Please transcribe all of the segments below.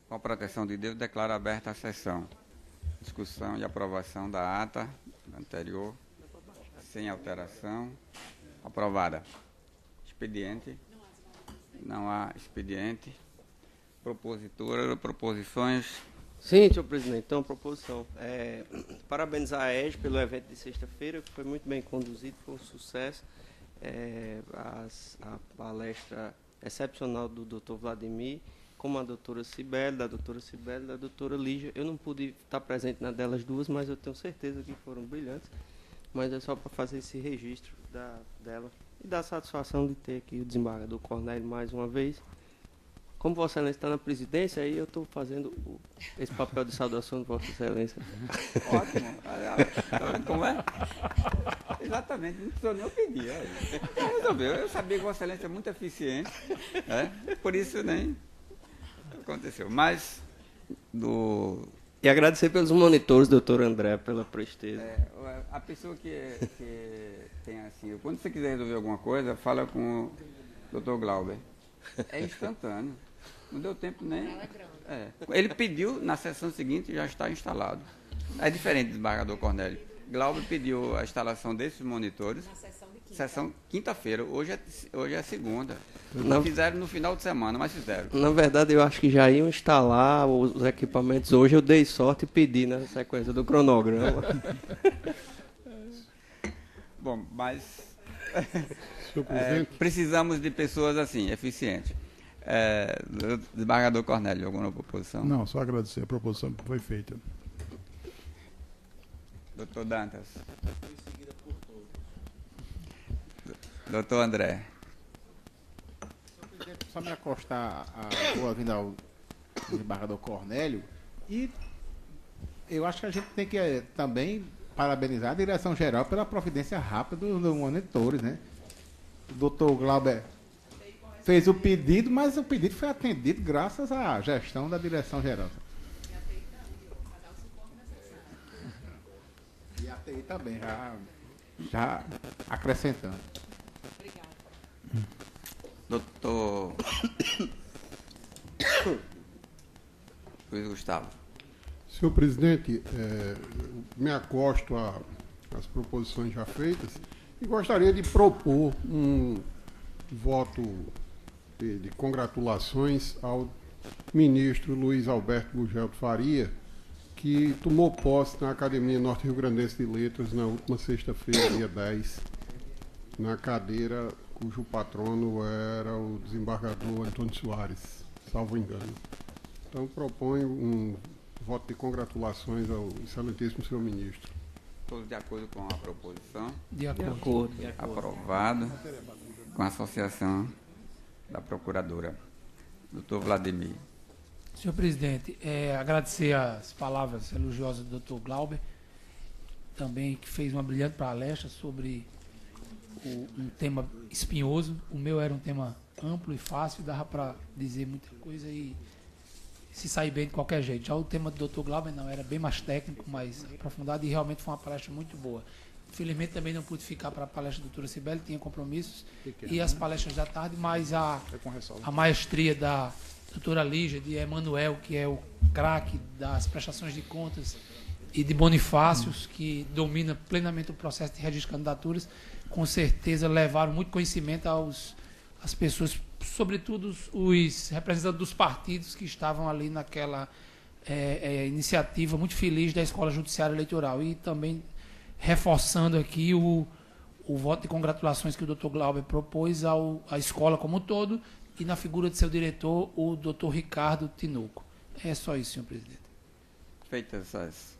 Com a proteção de Deus, declaro aberta a sessão. Discussão e aprovação da ata anterior, sem alteração. Aprovada. Expediente. Não há expediente. Propositura, proposições. Sim, senhor presidente. Então, proposição. Parabenizar a EG pelo evento de sexta-feira, que foi muito bem conduzido, foi um sucesso. A palestra excepcional do doutor Vladimir, como a doutora Cibele, da doutora Lígia. Eu não pude estar presente na delas duas, mas eu tenho certeza que foram brilhantes. Mas é só para fazer esse registro dela e dar satisfação de ter aqui o desembargador Cornélio mais uma vez. Como Vossa Excelência está na presidência, aí eu estou fazendo esse papel de saudação de Vossa Excelência. Ótimo. Tá vendo como é? Exatamente, não precisou nem eu pedir. Resolveu. Eu sabia que Vossa Excelência é muito eficiente, por isso nem aconteceu. Mas, E agradecer pelos monitores, doutor André, pela presteza. A pessoa que tem assim, quando você quiser resolver alguma coisa, fala com o doutor Glauber. É instantâneo. Não deu tempo nem. Ele pediu, na sessão seguinte já está instalado. É diferente do desembargador Cornélio. Glauber pediu a instalação desses monitores. Na sessão de quinta. Sessão quinta-feira. Hoje é segunda. Não fizeram no final de semana, mas fizeram. Na verdade, eu acho que já iam instalar os equipamentos hoje. Eu dei sorte e pedi na sequência do cronograma. Bom, mas precisamos de pessoas assim, eficientes. Desembargador Cornélio, alguma proposição? Não, só agradecer a proposição que foi feita. Doutor Dantas. Doutor André. Só me acostar a boa-vinda ao desembargador Cornélio, e eu acho que a gente tem que também parabenizar a direção-geral pela providência rápida dos monitores, né? O doutor Glauber fez o pedido, mas o pedido foi atendido graças à gestão da direção-geral. E a TI também, já acrescentando. Obrigada. Doutor Luiz Gustavo. Senhor presidente, me acosto às proposições já feitas e gostaria de propor um voto de congratulações ao ministro Luiz Alberto Gugel de Faria, que tomou posse na Academia Norte-Rio-Grandense de Letras na última sexta-feira, dia 10, na cadeira cujo patrono era o desembargador Antônio Soares, salvo engano. Então, proponho um voto de congratulações ao excelentíssimo senhor ministro. Todos de acordo com a proposição? De acordo. Aprovado. Com a associação da procuradora. Doutor Vladimir. Senhor presidente, agradecer as palavras elogiosas do doutor Glauber, também que fez uma brilhante palestra sobre um tema espinhoso. O meu era um tema amplo e fácil, dava para dizer muita coisa e se sair bem de qualquer jeito. Já o tema do doutor Glauber não, era bem mais técnico, mais aprofundado, e realmente foi uma palestra muito boa. Infelizmente também não pude ficar para a palestra da doutora Cibele, tinha compromissos, e as palestras da tarde, mas a maestria da doutora Lígia, de Emanuel, que é o craque das prestações de contas, e de Bonifácios, que domina plenamente o processo de registro de candidaturas, com certeza levaram muito conhecimento às pessoas, sobretudo os representantes dos partidos que estavam ali naquela iniciativa muito feliz da Escola Judiciária Eleitoral. E também reforçando aqui o voto de congratulações que o Dr. Glauber propôs à escola como um todo, e na figura de seu diretor, o Dr. Ricardo Tinoco. É só isso, senhor presidente. Feitas essas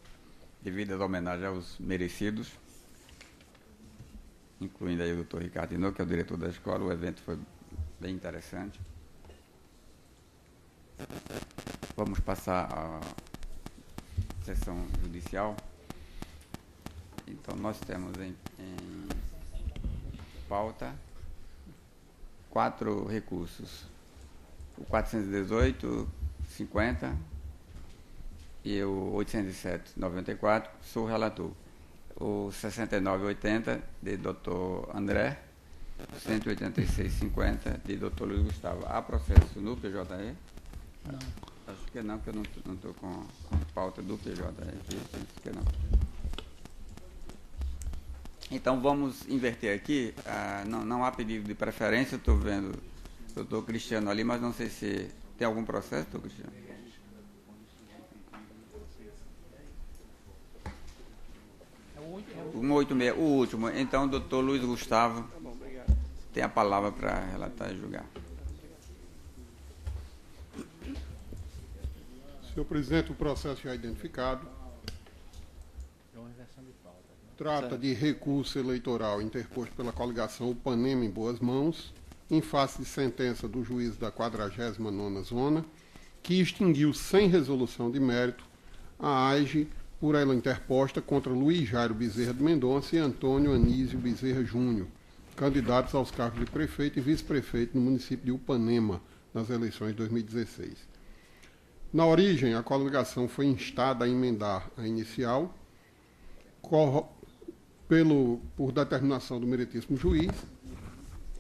devidas homenagens aos merecidos, incluindo aí o Dr. Ricardo Tinoco, que é o diretor da escola, o evento foi bem interessante. Vamos passar à sessão judicial. Então, nós temos em pauta 4 recursos. O 418, 50 e o 807-94, sou o relator. O 6980, de Dr. André, 186,50 de Dr. Luiz Gustavo. Há processo no PJE? Não. Acho que não, porque eu não estou com pauta do PJ aqui, penso que não. Então vamos inverter aqui. Não há pedido de preferência, estou vendo o doutor Cristiano ali, mas não sei se tem algum processo, doutor Cristiano. O 186, o último. Então o doutor Luiz Gustavo tem a palavra para relatar e julgar. Senhor presidente, o processo já identificado trata de recurso eleitoral interposto pela coligação Upanema em Boas Mãos, em face de sentença do juiz da 49ª Zona, que extinguiu sem resolução de mérito a AIGE por ela interposta contra Luiz Jairo Bezerra de Mendonça e Antônio Anísio Bezerra Júnior, candidatos aos cargos de prefeito e vice-prefeito no município de Upanema, nas eleições de 2016. Na origem, a coligação foi instada a emendar a inicial, por determinação do meritíssimo juiz,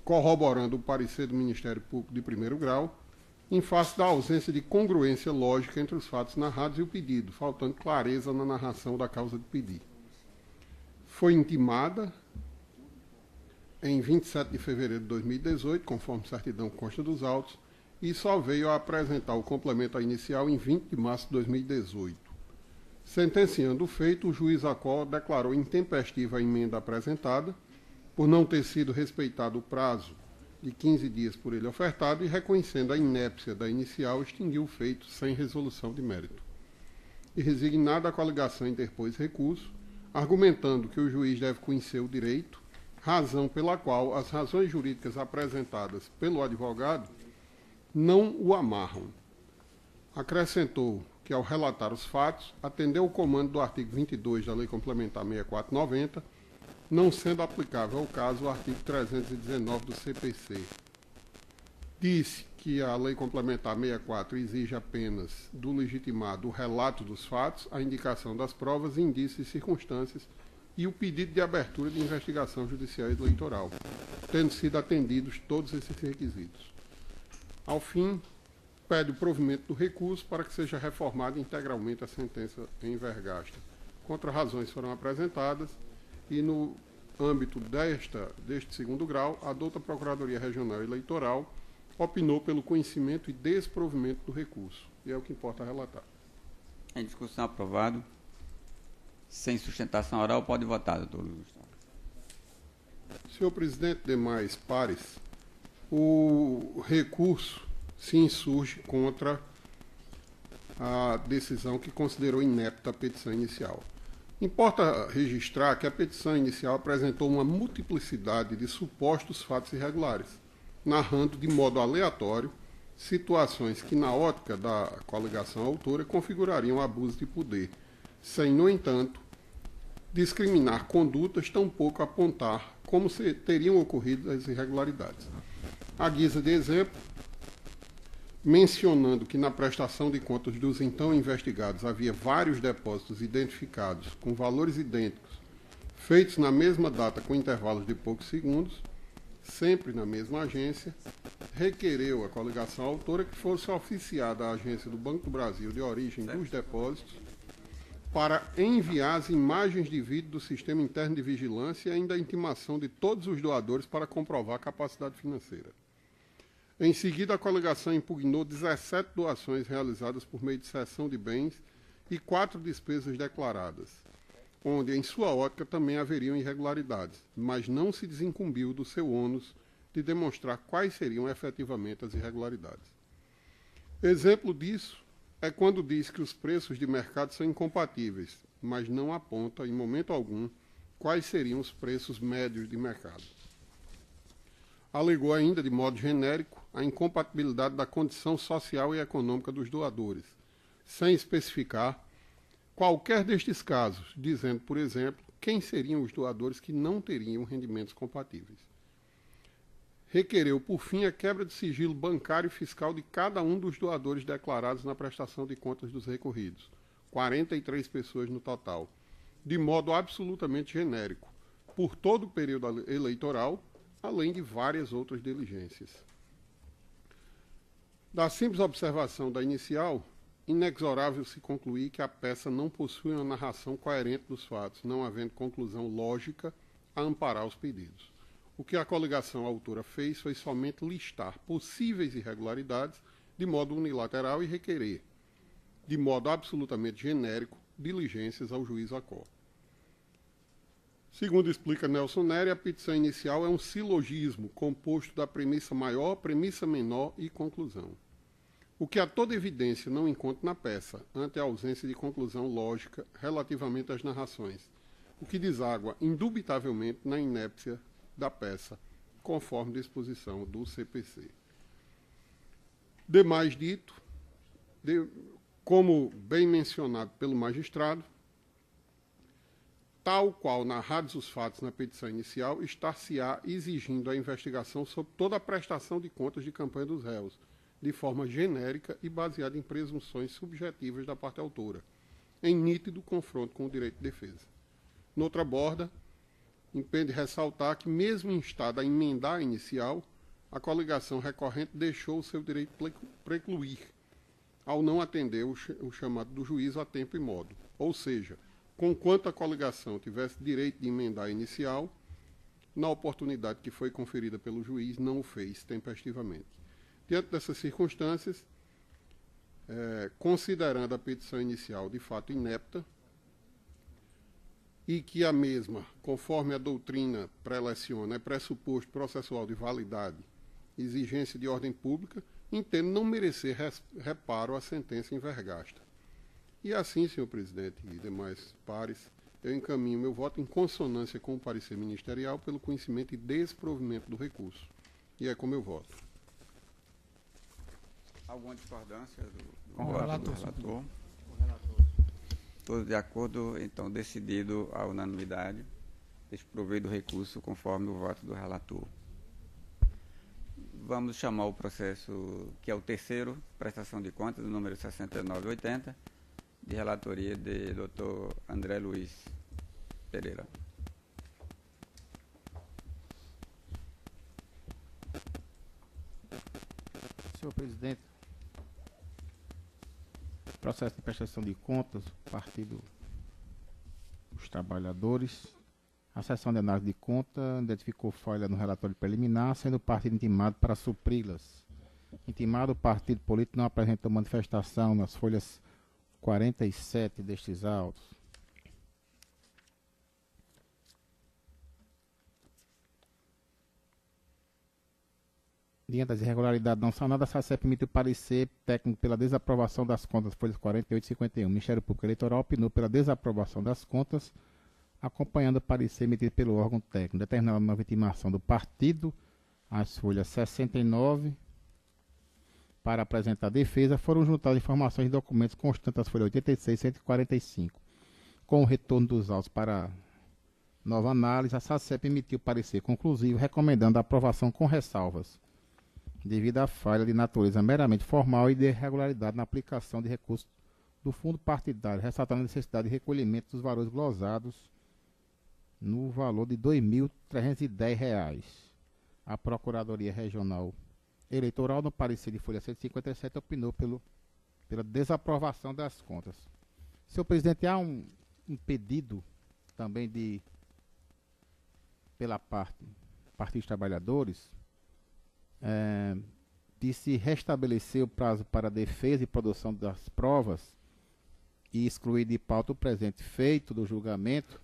corroborando o parecer do Ministério Público de primeiro grau, em face da ausência de congruência lógica entre os fatos narrados e o pedido, faltando clareza na narração da causa de pedir. Foi intimada em 27 de fevereiro de 2018, conforme certidão consta dos autos, e só veio a apresentar o complemento à inicial em 20 de março de 2018. Sentenciando o feito, o juiz Acó declarou intempestiva a emenda apresentada, por não ter sido respeitado o prazo de 15 dias por ele ofertado e, reconhecendo a inépcia da inicial, extinguiu o feito sem resolução de mérito. E, resignada, a coligação interpôs recurso, argumentando que o juiz deve conhecer o direito, razão pela qual as razões jurídicas apresentadas pelo advogado não o amarram. Acrescentou que, ao relatar os fatos, atendeu o comando do artigo 22 da Lei Complementar 6490, não sendo aplicável ao caso o artigo 319 do CPC. Disse que a Lei Complementar 64 exige apenas do legitimado o relato dos fatos, a indicação das provas, indícios e circunstâncias e o pedido de abertura de investigação judicial e eleitoral, tendo sido atendidos todos esses requisitos. Ao fim, pede o provimento do recurso para que seja reformada integralmente a sentença em vergasta. Contra-razões foram apresentadas e, no âmbito deste segundo grau, a douta Procuradoria Regional Eleitoral opinou pelo conhecimento e desprovimento do recurso. E é o que importa relatar. Em discussão, aprovado. Sem sustentação oral, pode votar, doutor Luiz Gustavo. Senhor presidente, demais pares, o recurso se insurge contra a decisão que considerou inepta a petição inicial. Importa registrar que a petição inicial apresentou uma multiplicidade de supostos fatos irregulares, narrando de modo aleatório situações que, na ótica da coligação autora, configurariam abuso de poder, sem, no entanto, discriminar condutas, tampouco apontar como se teriam ocorrido as irregularidades. À guisa de exemplo, mencionando que na prestação de contas dos então investigados havia vários depósitos identificados com valores idênticos, feitos na mesma data com intervalos de poucos segundos, sempre na mesma agência, requereu a coligação autora que fosse oficiada à agência do Banco do Brasil de origem dos depósitos para enviar as imagens de vídeo do sistema interno de vigilância e ainda a intimação de todos os doadores para comprovar a capacidade financeira. Em seguida, a coligação impugnou 17 doações realizadas por meio de cessão de bens e 4 despesas declaradas, onde, em sua ótica, também haveriam irregularidades, mas não se desincumbiu do seu ônus de demonstrar quais seriam efetivamente as irregularidades. Exemplo disso é quando diz que os preços de mercado são incompatíveis, mas não aponta, em momento algum, quais seriam os preços médios de mercado. Alegou ainda, de modo genérico, a incompatibilidade da condição social e econômica dos doadores, sem especificar qualquer destes casos, dizendo, por exemplo, quem seriam os doadores que não teriam rendimentos compatíveis. Requereu, por fim, a quebra de sigilo bancário e fiscal de cada um dos doadores declarados na prestação de contas dos recorridos, 43 pessoas no total, de modo absolutamente genérico, por todo o período eleitoral, além de várias outras diligências. Da simples observação da inicial, inexorável se concluir que a peça não possui uma narração coerente dos fatos, não havendo conclusão lógica a amparar os pedidos. O que a coligação autora fez foi somente listar possíveis irregularidades de modo unilateral e requerer, de modo absolutamente genérico, diligências ao juiz Acó. Segundo explica Nelson Nery, a petição inicial é um silogismo composto da premissa maior, premissa menor e conclusão. O que a toda evidência não encontra na peça, ante a ausência de conclusão lógica relativamente às narrações, o que deságua indubitavelmente na inépcia da peça, conforme disposição do CPC. Demais dito, como bem mencionado pelo magistrado, tal qual narrados os fatos na petição inicial, estar-se-á exigindo a investigação sobre toda a prestação de contas de campanha dos réus, de forma genérica e baseada em presunções subjetivas da parte autora, em nítido confronto com o direito de defesa. Noutra borda, impede ressaltar que, mesmo instada a emendar a inicial, a coligação recorrente deixou o seu direito precluir, ao não atender o chamado do juízo a tempo e modo. Ou seja, conquanto a coligação tivesse direito de emendar a inicial, na oportunidade que foi conferida pelo juiz, não o fez tempestivamente. Diante dessas circunstâncias, considerando a petição inicial de fato inepta, e que a mesma, conforme a doutrina preleciona, é pressuposto processual de validade, exigência de ordem pública, entendo não merecer reparo à sentença envergasta. E assim, senhor presidente e demais pares, eu encaminho meu voto em consonância com o parecer ministerial pelo conhecimento e desprovimento do recurso. E é como eu voto. Alguma discordância do Com o relator. Todos de acordo, então, decidido à unanimidade, desprovei do recurso conforme o voto do relator. Vamos chamar o processo, que é o terceiro, prestação de contas, do número 6980, de relatoria de Dr. André Luiz Pereira. Senhor presidente, processo de prestação de contas, Partido dos Trabalhadores. A seção de análise de conta identificou falha no relatório preliminar, sendo o partido intimado para supri-las. Intimado, o partido político não apresentou manifestação nas folhas 47 destes autos. Diante das irregularidades não sanadas, a SACEP emitiu parecer técnico pela desaprovação das contas, folhas 48 e 51. O Ministério Público Eleitoral opinou pela desaprovação das contas, acompanhando o parecer emitido pelo órgão técnico. Determinada nova intimação do partido, as folhas 69, para apresentar defesa, foram juntadas informações e documentos constantes das folhas 86 e 145. Com o retorno dos autos para nova análise, a SACEP emitiu parecer conclusivo, recomendando a aprovação com ressalvas, devido à falha de natureza meramente formal e de irregularidade na aplicação de recursos do fundo partidário, ressaltando a necessidade de recolhimento dos valores glosados no valor de R$ 2.310. A Procuradoria Regional Eleitoral, no parecer de folha 157, opinou pela desaprovação das contas. Senhor presidente, há um pedido também pela Partido dos Trabalhadores, de se restabelecer o prazo para defesa e produção das provas e excluir de pauta o presente feito do julgamento,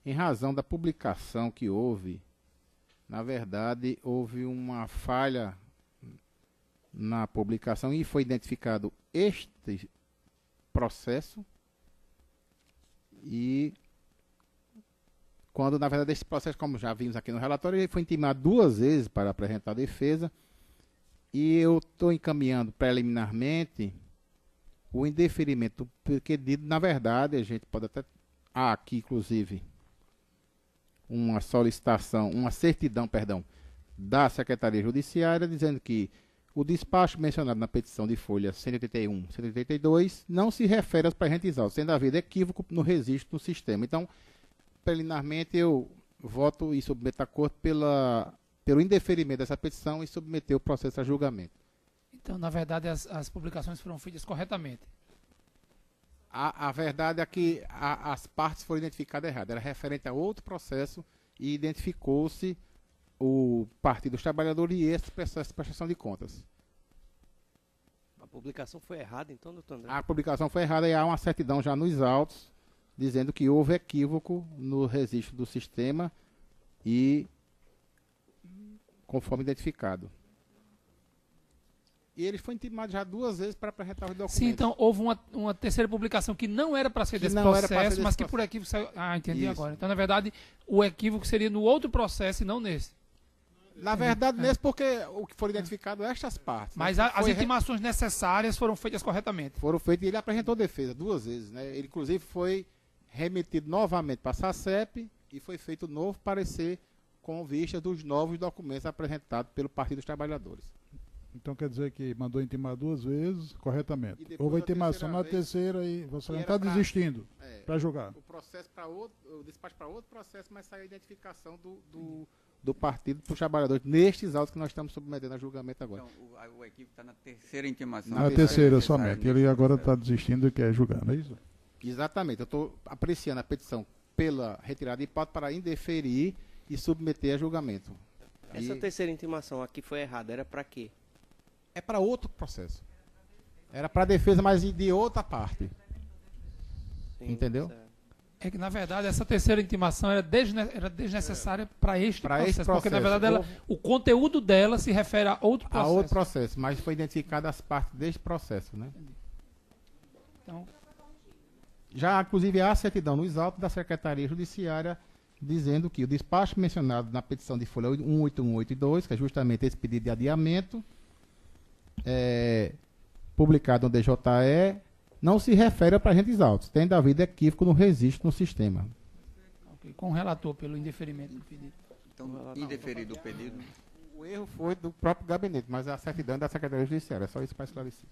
em razão da publicação que houve. Na verdade, houve uma falha na publicação e foi identificado este processo, e quando, na verdade, esse processo, como já vimos aqui no relatório, ele foi intimado 2 vezes para apresentar a defesa, e eu estou encaminhando preliminarmente o indeferimento do pedido. Na verdade, a gente pode até... Há aqui, inclusive, uma solicitação, uma certidão, da Secretaria Judiciária, dizendo que o despacho mencionado na petição de folha 181 e 182 não se refere aos presentes autos, sendo havido equívoco no registro do sistema. Então, preliminarmente, eu voto e submeto a corte pelo indeferimento dessa petição e submeter o processo a julgamento. Então, na verdade, as publicações foram feitas corretamente. A verdade é que as partes foram identificadas erradas. Era referente a outro processo e identificou-se o Partido dos Trabalhadores e esse processo de prestação de contas. A publicação foi errada, então, doutor André? A publicação foi errada e há uma certidão já nos autos dizendo que houve equívoco no registro do sistema e conforme identificado. E ele foi intimado já 2 vezes para apresentar os documentos. Sim, então houve uma terceira publicação que não era para ser desse processo, mas que por equívoco saiu. Ah, entendi Isso. agora. Então, na verdade, o equívoco seria no outro processo e não nesse. Na verdade, nesse porque o que foram identificados estas partes. Mas né? as intimações necessárias foram feitas corretamente. Foram feitas e ele apresentou defesa 2 vezes. Né? Ele, inclusive, foi remetido novamente para a SACEP e foi feito um novo parecer com vista dos novos documentos apresentados pelo Partido dos Trabalhadores. Então quer dizer que mandou intimar 2 vezes corretamente. E depois Houve a a intimação na terceira terceira e você não era está pra- desistindo É, para julgar. o processo para outro, o despacho para outro processo, mas saiu a identificação do Partido dos Trabalhadores nestes autos que nós estamos submetendo a julgamento agora. Então, o equipe está na terceira intimação. Na Na terceira terceira necessária somente. nesse Ele agora processo. está desistindo e quer julgar, não é isso? Exatamente. Eu estou apreciando a petição pela retirada de hipótese para indeferir e submeter a julgamento. Essa E terceira intimação aqui foi errada, era para quê? é para outro processo. Era para defesa, mas de outra parte. Sim, Entendeu? certo. É que, na verdade, essa terceira intimação era desnecessária para este Pra processo. este Porque, na processo. verdade, o conteúdo dela se refere a outro A processo. outro processo, mas foi identificada as partes deste processo, né? Então, Já, inclusive, há certidão nos autos da Secretaria Judiciária dizendo que o despacho mencionado na petição de folha 18182, que é justamente esse pedido de adiamento, publicado no DJE, não se refere a presentes autos, tendo havido equívoco no registro no sistema. ok, com o relator pelo indeferimento do pedido. Então, indeferido o pedido. O erro foi do próprio gabinete, mas a certidão é da Secretaria Judiciária, é só isso para esclarecer.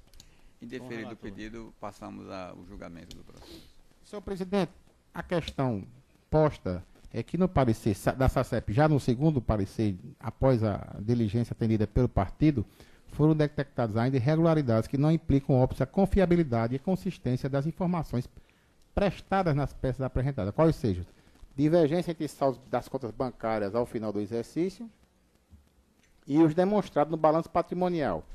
Indeferido o pedido, passamos ao julgamento do processo. Senhor presidente, a questão posta é que no parecer da SACEP, já no segundo parecer, após a diligência atendida pelo partido, foram detectadas ainda irregularidades que não implicam óbvio a confiabilidade e consistência das informações prestadas nas peças apresentadas, quais sejam divergência entre saldos das contas bancárias ao final do exercício e os demonstrados no balanço patrimonial,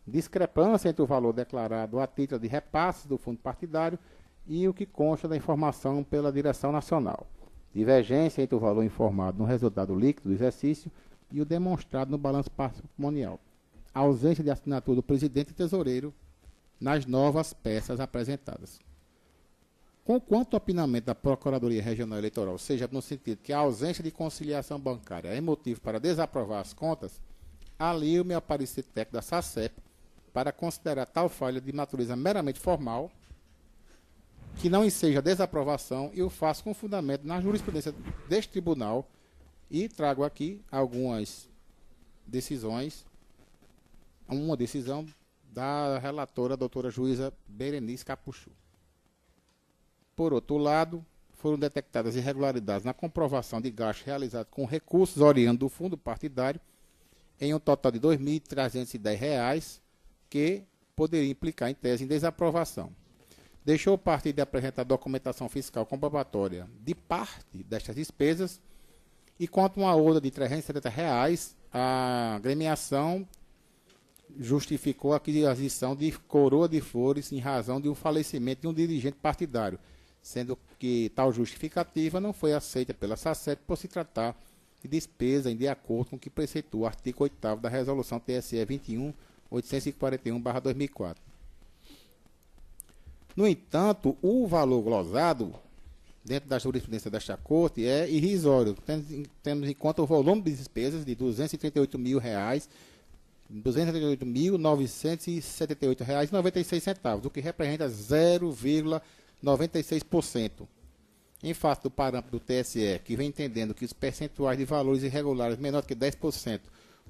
discrepância entre o valor declarado a título de repasses do fundo partidário e o que consta da informação pela direção nacional, divergência entre o valor informado no resultado líquido do exercício e o demonstrado no balanço patrimonial, ausência de assinatura do presidente e tesoureiro nas novas peças apresentadas. Conquanto o opinamento da Procuradoria Regional Eleitoral seja no sentido que a ausência de conciliação bancária é motivo para desaprovar as contas, alio-me ao parecer técnico da SACEP para considerar tal falha de natureza meramente formal, que não enseja desaprovação, e o faço com fundamento na jurisprudência deste tribunal e trago aqui algumas decisões. Uma decisão da relatora, a doutora juíza Berenice Capuchu. Por outro lado, foram detectadas irregularidades na comprovação de gastos realizados com recursos oriundos do fundo partidário em um total de R$ 2.310, que poderia implicar em tese em desaprovação. Deixou o partido de apresentar documentação fiscal comprobatória de parte destas despesas e quanto a uma outra de R$ 370, a agremiação justificou a aquisição de coroa de flores em razão de um falecimento de um dirigente partidário, sendo que tal justificativa não foi aceita pela SACEP por se tratar de despesa de acordo com o que preceitua o artigo 8º da Resolução TSE 21.841/2004. No entanto, o valor glosado dentro da jurisprudência desta Corte é irrisório, tendo em conta o volume de despesas de R$ 238.978,96, o que representa 0,96%. Em face do parâmetro do TSE, que vem entendendo que os percentuais de valores irregulares menor que 10%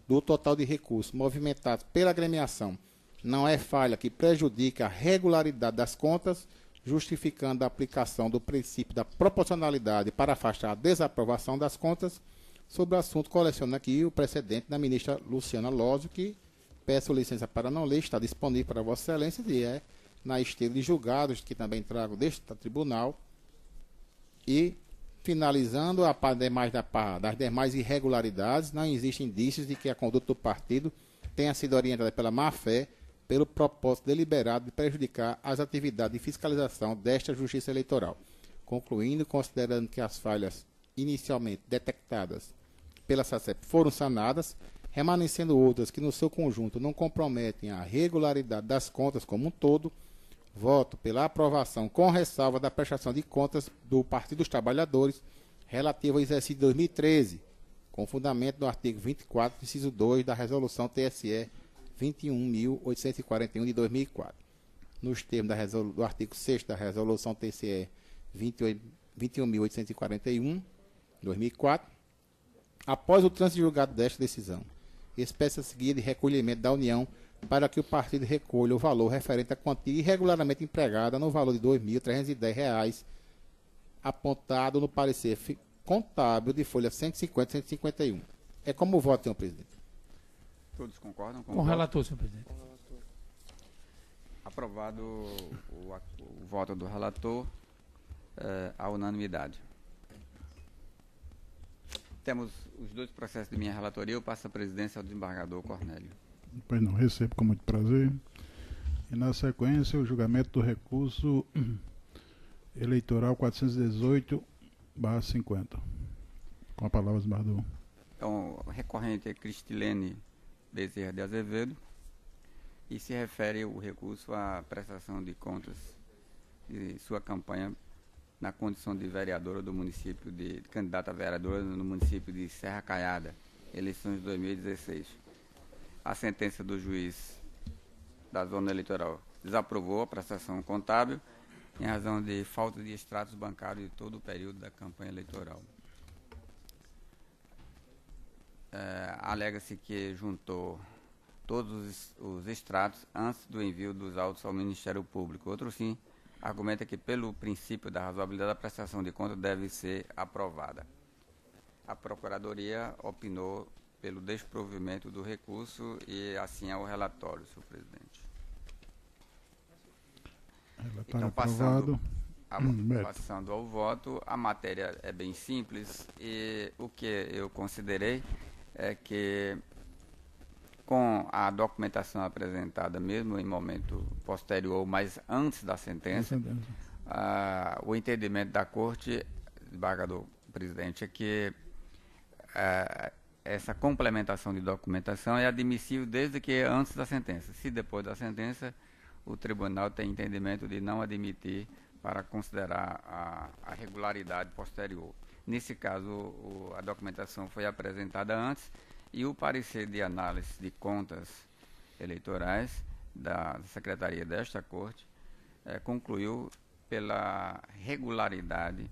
do total de recursos movimentados pela agremiação não é falha que prejudica a regularidade das contas, justificando a aplicação do princípio da proporcionalidade para afastar a desaprovação das contas. Sobre o assunto, coleciono aqui o precedente da ministra Luciana Lózio, que peço licença para não ler, está disponível para Vossa Excelência e é na esteira de julgados, que também trago deste tribunal. E, finalizando, das demais irregularidades, não existem indícios de que a conduta do partido tenha sido orientada pela má-fé, pelo propósito deliberado de prejudicar as atividades de fiscalização desta Justiça Eleitoral. Concluindo, considerando que as falhas inicialmente detectadas pela SACEP foram sanadas, remanescendo outras que no seu conjunto não comprometem a regularidade das contas como um todo, voto pela aprovação com ressalva da prestação de contas do Partido dos Trabalhadores relativa ao exercício de 2013, com fundamento no artigo 24, inciso 2 da Resolução TSE 21.841 de 2004. Nos termos do artigo 6º da Resolução TSE 21.841 de 2004, após o trânsito julgado desta decisão, espécie a seguir de recolhimento da União para que o partido recolha o valor referente à quantia irregularmente empregada no valor de R$ 2.310, apontado no parecer contábil de folha 150 e 151. É como voto, senhor presidente. Todos concordam Com o relator, senhor presidente. Aprovado o voto do relator, à unanimidade. Temos os dois processos de minha relatoria. Eu passo a presidência ao desembargador Cornélio. Pois não, recebo com muito prazer. E na sequência, o julgamento do recurso eleitoral 418/50. Com a palavra, desembargador. Então, o recorrente é Cristilene Bezerra de Azevedo e se refere o recurso à prestação de contas de sua campanha na condição de vereadora do município de candidata a vereadora no município de Serra Caiada, eleições de 2016. A sentença do juiz da zona eleitoral desaprovou a prestação contábil em razão de falta de extratos bancários de todo o período da campanha eleitoral. Alega-se que juntou todos os extratos antes do envio dos autos ao Ministério Público. Outro sim argumenta que, pelo princípio da razoabilidade, a prestação de contas deve ser aprovada. A Procuradoria opinou pelo desprovimento do recurso e assim é o relatório, senhor presidente. Relatório Então, aprovado. Passando ao voto, a matéria é bem simples e o que eu considerei é que, com a documentação apresentada mesmo em momento posterior, mas antes da sentença, o entendimento da Corte, desembargador presidente, é que essa complementação de documentação é admissível desde que antes da sentença. Se depois da sentença, o tribunal tem entendimento de não admitir para considerar a regularidade posterior. Nesse caso, a documentação foi apresentada antes e o parecer de análise de contas eleitorais da Secretaria desta Corte concluiu pela regularidade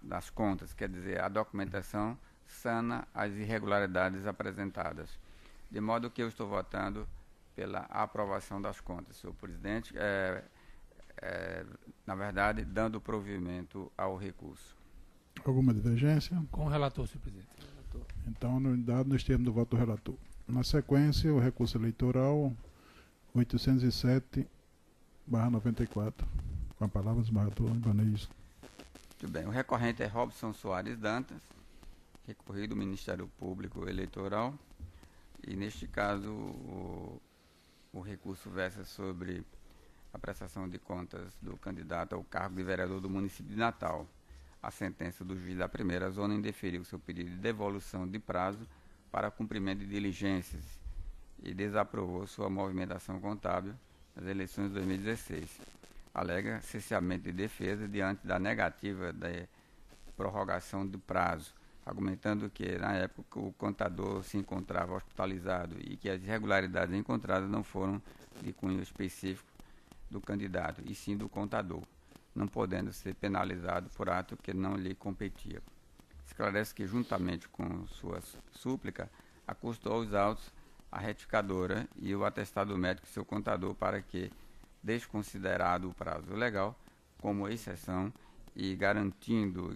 das contas, quer dizer, a documentação sana as irregularidades apresentadas. De modo que eu estou votando pela aprovação das contas, senhor presidente, na verdade, dando provimento ao recurso. Alguma divergência? Com o relator, senhor presidente. Então, unanimidade nos termos do voto do relator. Na sequência, o recurso eleitoral 807/94. Com a palavra, o desembargador Ibanez. Muito bem. O recorrente é Robson Soares Dantas, recorrido ao Ministério Público Eleitoral. E, neste caso, o recurso versa sobre a prestação de contas do candidato ao cargo de vereador do município de Natal. A sentença do juiz da primeira zona indeferiu seu pedido de devolução de prazo para cumprimento de diligências e desaprovou sua movimentação contábil nas eleições de 2016. Alega cesseamento de defesa diante da negativa da prorrogação do prazo, argumentando que, na época, o contador se encontrava hospitalizado e que as irregularidades encontradas não foram de cunho específico do candidato, e sim do contador, não podendo ser penalizado por ato que não lhe competia. Esclarece que, juntamente com sua súplica, acustou aos autos a retificadora e o atestado médico de seu contador para que, desconsiderado o prazo legal, como exceção e garantido o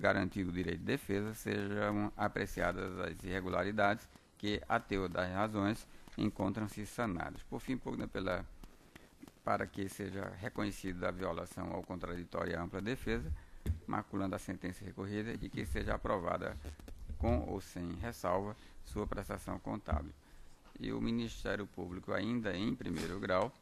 direito de defesa, sejam apreciadas as irregularidades que, a teor das razões, encontram-se sanados. Por fim, para que seja reconhecida a violação ao contraditório e à ampla defesa, maculando a sentença recorrida e que seja aprovada com ou sem ressalva sua prestação contábil. E o Ministério Público, ainda em primeiro grau,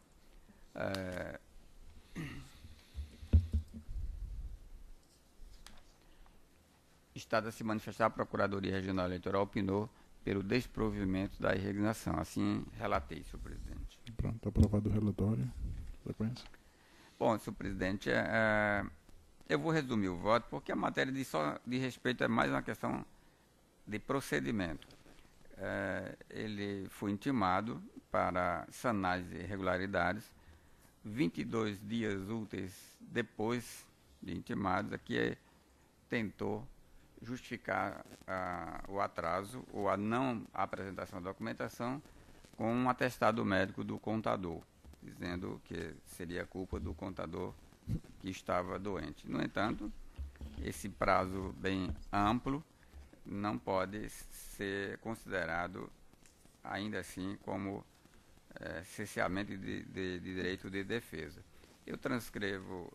está a se manifestar, a Procuradoria Regional Eleitoral opinou pelo desprovimento da irregulação. Assim relatei, senhor presidente. Pronto, aprovado o relatório. Sequência. Bom, senhor presidente, eu vou resumir o voto, porque a matéria de respeito é mais uma questão de procedimento. Ele foi intimado para sanar as irregularidades. 22 dias úteis depois de intimados, aqui tentou justificar o atraso ou a não apresentação da documentação com um atestado médico do contador, dizendo que seria culpa do contador que estava doente. No entanto, esse prazo bem amplo não pode ser considerado, ainda assim, como cerceamento de direito de defesa. Eu transcrevo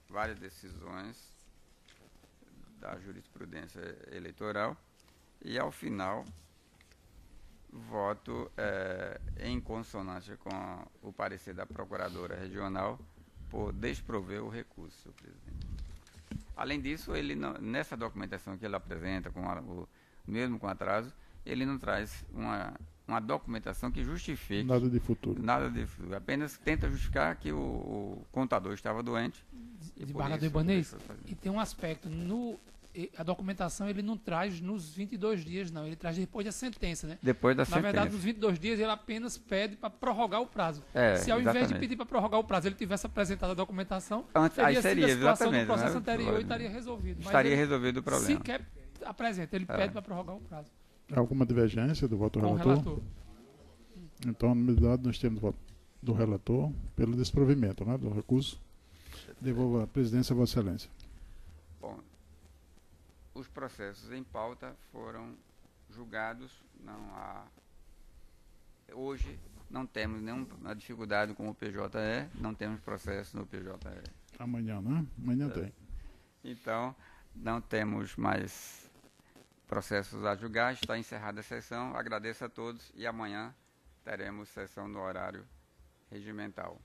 várias decisões da jurisprudência eleitoral e, ao final, voto em consonância com o parecer da Procuradora Regional por desprover o recurso, senhor presidente. Além disso, ele não, nessa documentação que ele apresenta, mesmo com atraso, ele não traz uma documentação que justifique... Nada de futuro. Nada de futuro. Apenas tenta justificar que o contador estava doente. Desembargador Ibanez, e tem um aspecto, a documentação ele não traz nos 22 dias, não, ele traz depois da sentença, né? Depois da sentença. Na verdade, nos 22 dias ele apenas pede para prorrogar o prazo. Se ao invés exatamente. de pedir para prorrogar o prazo, ele tivesse apresentado a documentação, Aí seria sido a situação exatamente, do processo né? anterior e estaria resolvido. Mas Estaria ele resolvido o problema. sequer apresenta, ele pede para prorrogar o prazo. Alguma divergência do voto do Com o relator? relator. Então, na unanimidade, nós temos o voto do relator pelo desprovimento, né, do recurso. Devolvo a presidência a Vossa Excelência. Bom, os processos em pauta foram julgados. Hoje não temos nenhuma dificuldade com o PJE, não temos processo no PJE. Amanhã, né? Amanhã tem. Então, não temos mais processos a julgar. Está encerrada a sessão. Agradeço a todos e amanhã teremos sessão no horário regimental.